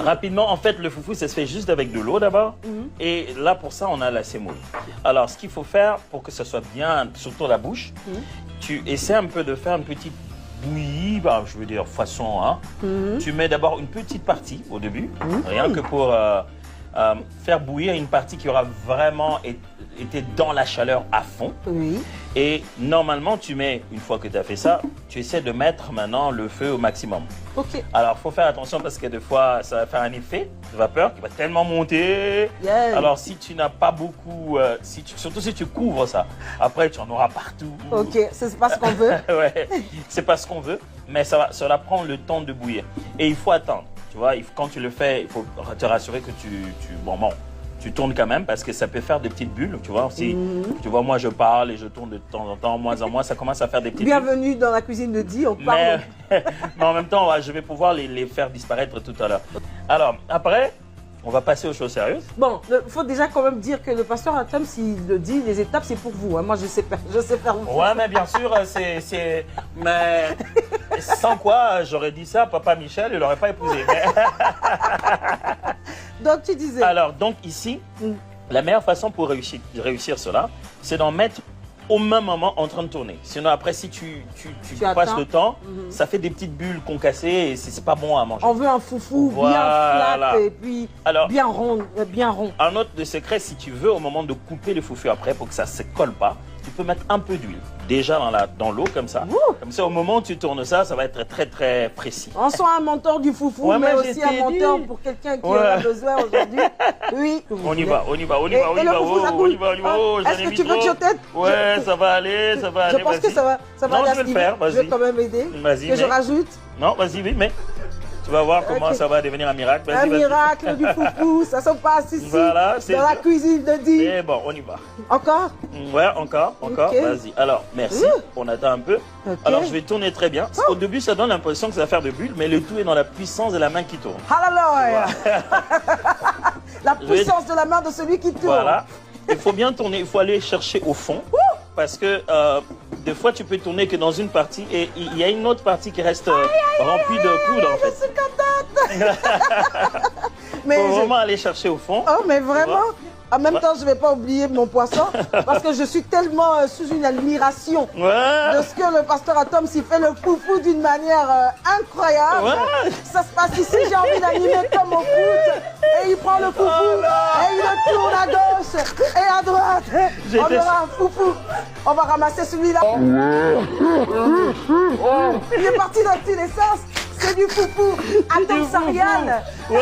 Rapidement, en fait, le foufou, ça se fait juste avec de l'eau d'abord. Et là, pour ça, on a la semoule. Alors, ce qu'il faut faire pour que ça soit bien, surtout la bouche, tu essaies un peu de faire une petite bouillie, bah, je veux dire façon, hein. Tu mets d'abord une petite partie au début, rien que pour faire bouillir une partie qui aura vraiment été dans la chaleur à fond. Et normalement, tu mets, une fois que tu as fait ça, tu essaies de mettre maintenant le feu au maximum. Alors, il faut faire attention parce que des fois, ça va faire un effet de vapeur qui va tellement monter. Alors, si tu n'as pas beaucoup, surtout si tu couvres ça, après, tu en auras partout. C'est pas ce qu'on veut. Ouais, c'est pas ce qu'on veut, mais ça va prendre le temps de bouillir. Et il faut attendre. Tu vois, quand tu le fais, il faut te rassurer que tu tournes quand même parce que ça peut faire des petites bulles, tu vois. Si, tu vois, moi je parle et je tourne de temps en temps, moins en moins, ça commence à faire des petites bulles. Bienvenue dans la cuisine de Di, on parle. Mais en même temps, je vais pouvoir les faire disparaître tout à l'heure. Alors, après, on va passer aux choses sérieuses. Bon, il faut déjà quand même dire que le pasteur Atom, s'il le dit, les étapes, c'est pour vous. Hein. Moi, je sais faire. Ouais, mais bien sûr, mais sans quoi, j'aurais dit ça, papa Michel, il l'aurait pas épousé. Mais... Donc, tu disais. Alors, donc ici, la meilleure façon pour réussir cela, c'est d'en mettre au même moment en train de tourner. Sinon, après, si tu passes le temps, ça fait des petites bulles concassées et c'est pas bon à manger. On veut un foufou bien flat et puis bien rond. Un autre de secret, si tu veux, au moment de couper le foufou après, pour que ça ne se colle pas, tu peux mettre un peu d'huile. Déjà dans l'eau, comme ça. Comme ça, au moment où tu tournes ça, ça va être très, très précis. On sent un mentor du foufou, mais aussi un mentor pour quelqu'un qui en a besoin aujourd'hui. Oui. On y va. Est-ce que tu veux que je t'aide? Ouais, ça va aller. Je pense que ça va aller. Je vais le faire, vas-y. Je vais quand même aider. Vas-y. Que je rajoute. Non, vas-y, oui, mais... Tu vas voir comment ça va devenir un miracle. Un miracle du foufou, ça se passe ici, voilà, dans la cuisine de Di. Mais bon, on y va. Encore? Ouais, encore. Vas-y. Alors, merci. On attend un peu. Alors, je vais tourner très bien. Au début, ça donne l'impression que ça va faire de bulles, mais le tout est dans la puissance de la main qui tourne. Hallelujah. La puissance de la main de celui qui tourne. Voilà. Il faut bien tourner, il faut aller chercher au fond. Parce que des fois, tu peux tourner que dans une partie et il y a une autre partie qui reste remplie de poudre, en fait. Je suis contente. Il faut vraiment aller chercher au fond. Oh, mais vraiment. En même temps, je ne vais pas oublier mon poisson parce que je suis tellement sous une admiration de ce que le pasteur Atom s'y fait le foufou d'une manière incroyable. Ça se passe ici, j'ai envie d'animer comme au foot. Et il prend le foufou et il le tourne à gauche et à droite. On aura un foufou. On va ramasser celui-là. Il est parti dans tous les sens. C'est du foufou. Atom Sarial.